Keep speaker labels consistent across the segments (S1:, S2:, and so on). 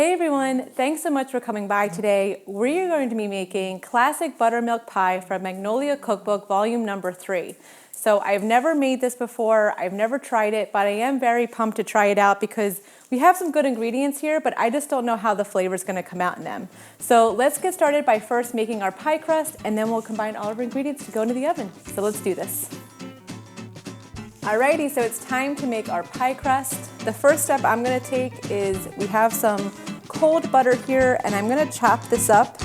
S1: Hey everyone, thanks so much for coming by today. We're going to be making Classic Buttermilk Pie from Magnolia Cookbook, volume number 3. So I've never made this before, I've never tried it, but I am very pumped to try it out because we have some good ingredients here, but I just don't know how the flavor is going to come out in them. So let's get started by first making our pie crust, and then we'll combine all of our ingredients to go into the oven. So let's do this. Alrighty, so it's time to make our pie crust. The first step I'm going to take is we have some cold butter here, and I'm going to chop this up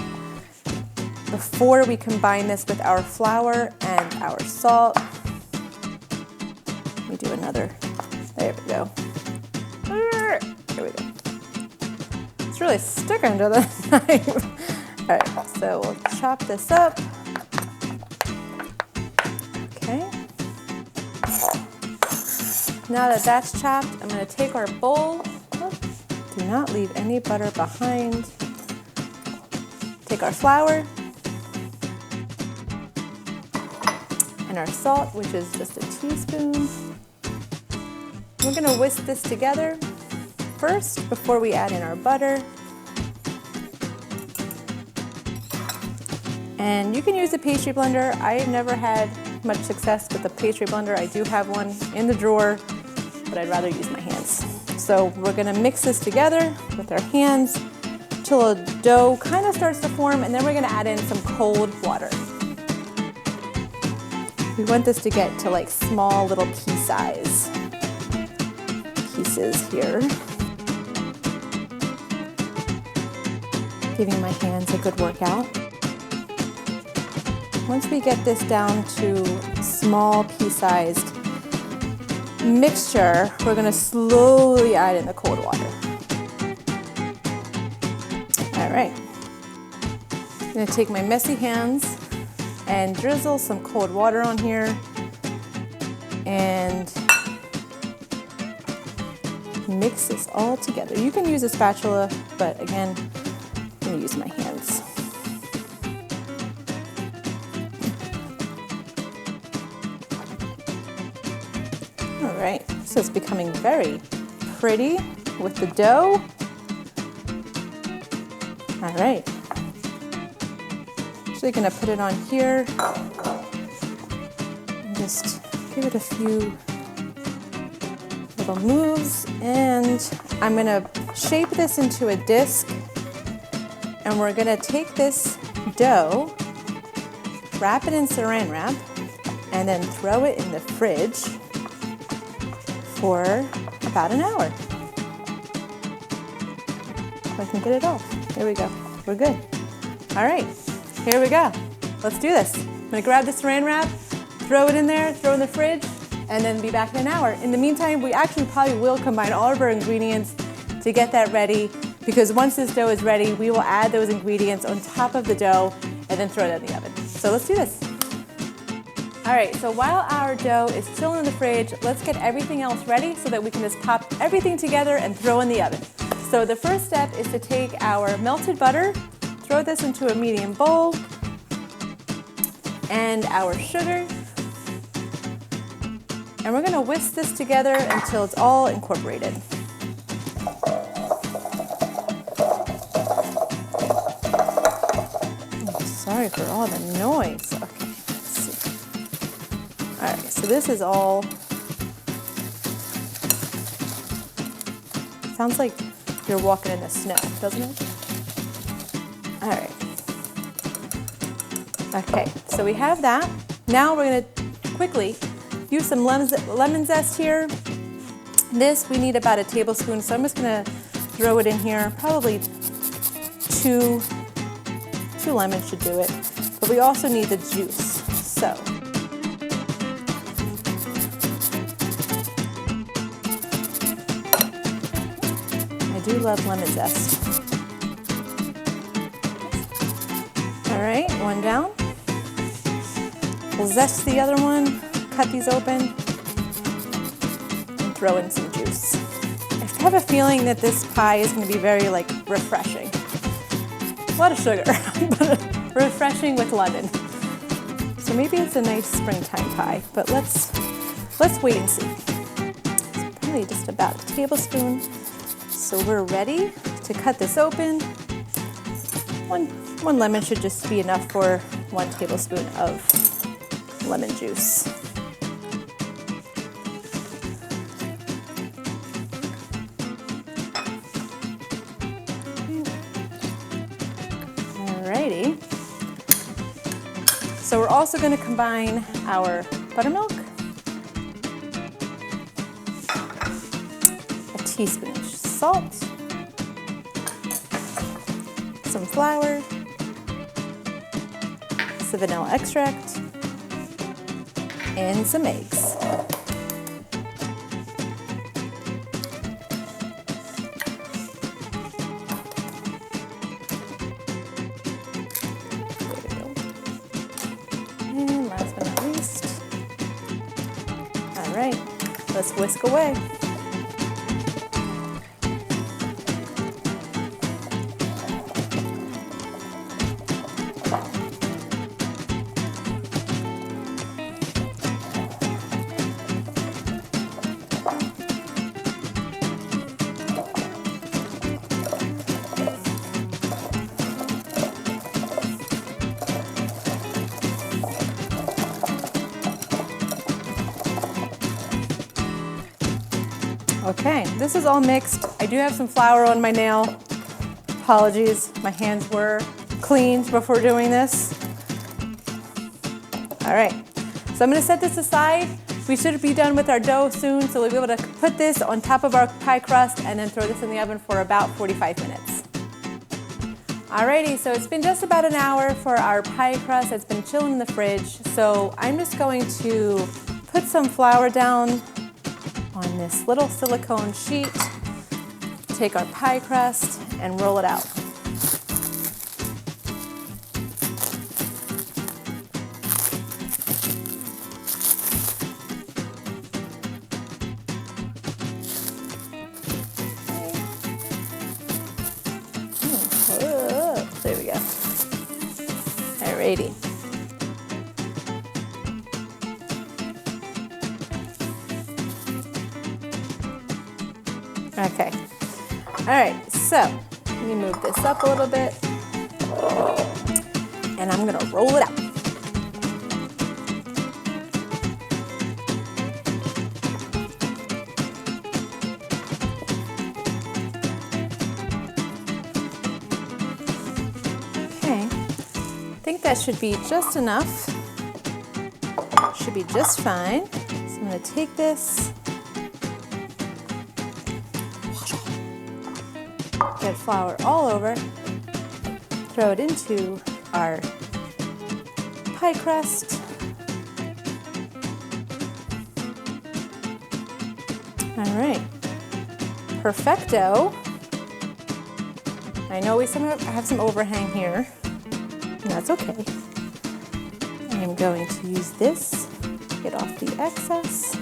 S1: before we combine this with our flour and our salt. Let me do another. There we go. Here we go. It's really sticking to the knife. All right, so we'll chop this up. Okay. Now that that's chopped, I'm going to take our bowl. Do not leave any butter behind. Take our flour and our salt, which is just a teaspoon. We're going to whisk this together first before we add in our butter. And you can use a pastry blender. I've never had much success with a pastry blender. I do have one in the drawer, but I'd rather use my hands. So we're gonna mix this together with our hands till a dough kind of starts to form, and then we're gonna add in some cold water. We want this to get to like small little pea size pieces here. Giving my hands a good workout. Once we get this down to small pea-sized mixture, we're going to slowly add in the cold water. All right. I'm going to take my messy hands and drizzle some cold water on here and mix this all together. You can use a spatula, but again, I'm going to use my hands. All right, so it's becoming very pretty with the dough. All right, actually gonna put it on here and just give it a few little moves, and I'm gonna shape this into a disc, and we're gonna take this dough, wrap it in saran wrap, and then throw it in the fridge for about an hour. I can get it off. There we go. We're good. All right, here we go. Let's do this. I'm gonna grab the saran wrap, throw it in there, throw it in the fridge, and then be back in an hour. In the meantime, we actually probably will combine all of our ingredients to get that ready, because once this dough is ready, we will add those ingredients on top of the dough and then throw it in the oven. So let's do this. All right, so while our dough is still in the fridge, let's get everything else ready so that we can just pop everything together and throw in the oven. So the first step is to take our melted butter, throw this into a medium bowl, and our sugar. And we're gonna whisk this together until it's all incorporated. Sorry for all the noise. Okay. All right, so this is all, sounds like you're walking in the snow, doesn't it? All right. Okay, so we have that. Now we're gonna quickly use some lemon zest here. This, we need about a tablespoon, so I'm just gonna throw it in here. Probably two lemons should do it, but we also need the juice, so. I do love lemon zest. All right, one down. We'll zest the other one, cut these open, and throw in some juice. I have a feeling that this pie is going to be very refreshing. A lot of sugar, but refreshing with lemon. So maybe it's a nice springtime pie, but let's wait and see. It's probably just about a tablespoon. So we're ready to to cut this open, one lemon should just be enough for 1 tablespoon of lemon juice. Alrighty. So we're also going to combine our buttermilk, a teaspoon-ish salt, some flour, some vanilla extract, and some eggs. And last but not least, all right, let's whisk away. Okay, this is all mixed. I do have some flour on my nail. Apologies, my hands were cleaned before doing this. All right, so I'm gonna set this aside. We should be done with our dough soon, so we'll be able to put this on top of our pie crust and then throw this in the oven for about 45 minutes. Alrighty, so it's been just about an hour for our pie crust. It's been chilling in the fridge. So I'm just going to put some flour down on this little silicone sheet, take our pie crust and roll it out. There we go. Alrighty. Okay. All right, so let me move this up a little bit and I'm gonna roll it out. Okay, I think that should be just enough. Should be just fine. So I'm gonna take this, get flour all over, throw it into our pie crust. All right, perfecto. I know we have some overhang here, and that's okay. I'm going to use this, get off the excess.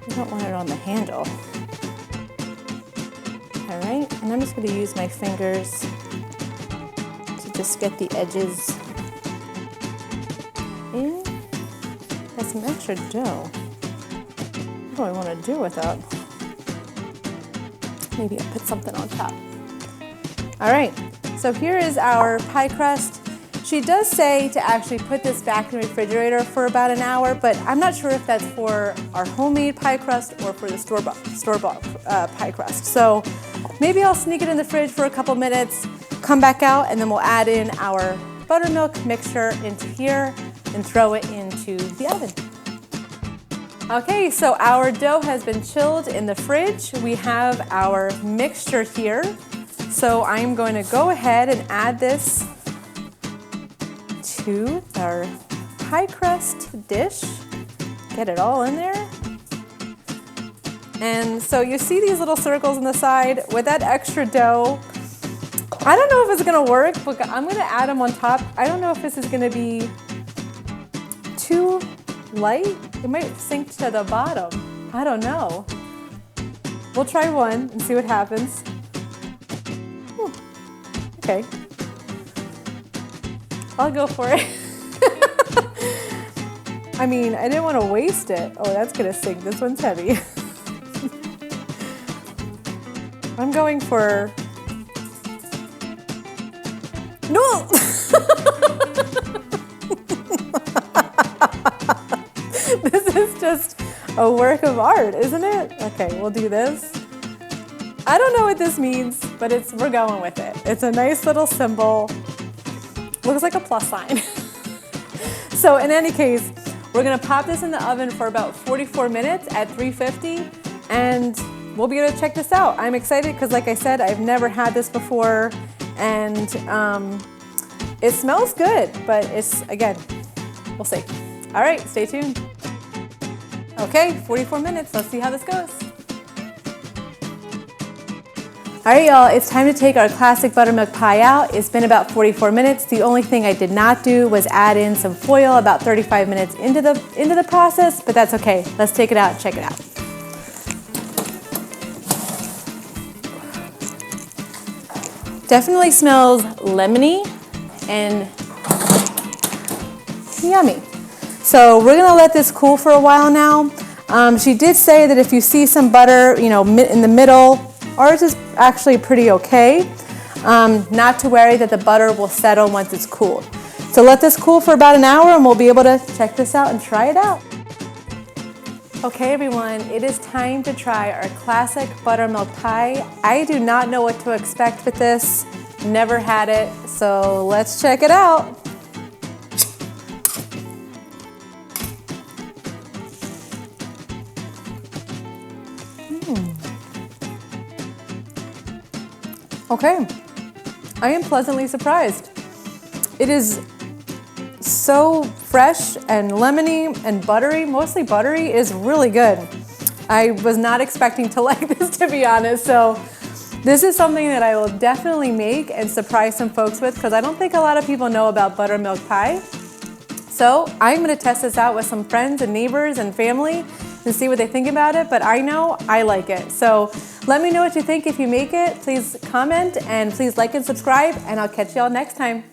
S1: I don't want it on the handle. All right, and I'm just going to use my fingers to just get the edges in. Got some extra dough. What do I want to do with that? Maybe I'll put something on top. All right, so here is our pie crust. She does say to actually put this back in the refrigerator for about an hour, but I'm not sure if that's for our homemade pie crust or for the store-bought pie crust. So maybe I'll sneak it in the fridge for a couple minutes, come back out, and then we'll add in our buttermilk mixture into here and throw it into the oven. Okay, so our dough has been chilled in the fridge. We have our mixture here. So I'm going to go ahead and add this to our pie crust dish. Get it all in there. And so you see these little circles on the side with that extra dough. I don't know if it's gonna work, but I'm gonna add them on top. I don't know if this is gonna be too light. It might sink to the bottom. I don't know. we'll try one and see what happens. Okay. I'll go for it. I mean, I didn't want to waste it. Oh, that's gonna sink. This one's heavy. I'm going for... No! This is just a work of art, isn't it? Okay, we'll do this. I don't know what this means, but we're going with it. It's a nice little symbol. Looks like a plus sign. So in any case, we're gonna pop this in the oven for about 44 minutes at 350, and we'll be able to check this out. I'm excited because, like I said, I've never had this before, and it smells good, but again, we'll see. All right, stay tuned. Okay, 44 minutes, let's see how this goes. All right, y'all, it's time to take our classic buttermilk pie out. It's been about 44 minutes. The only thing I did not do was add in some foil about 35 minutes into the process, but that's okay. Let's take it out and check it out. Definitely smells lemony and yummy. So we're gonna let this cool for a while now. She did say that if you see some butter, you know, in the middle, ours is actually pretty okay. Not to worry that the butter will settle once it's cooled. So let this cool for about an hour and we'll be able to check this out and try it out. Okay everyone, it is time to try our classic buttermilk pie. I do not know what to expect with this. Never had it, so let's check it out. Okay, I am pleasantly surprised. It is so fresh and lemony and buttery, mostly buttery. It is really good. I was not expecting to like this, to be honest, so this is something that I will definitely make and surprise some folks with because I don't think a lot of people know about buttermilk pie. So I'm gonna test this out with some friends and neighbors and family and see what they think about it, but I know I like it. So let me know what you think if you make it. Please comment and please like and subscribe, and I'll catch y'all next time.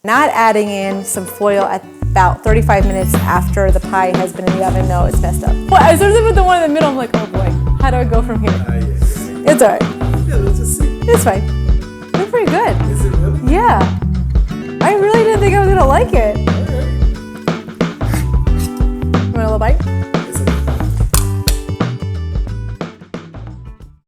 S1: Not adding in some foil at about 35 minutes after the pie has been in the oven. No, it's messed up. Well, I started with the one in the middle. I'm like, oh boy, how do I go from here?
S2: Yeah.
S1: It's all right.
S2: Yeah, let's just see.
S1: It's fine. It's pretty good.
S2: Is it really?
S1: Yeah. I really didn't think I was gonna like it.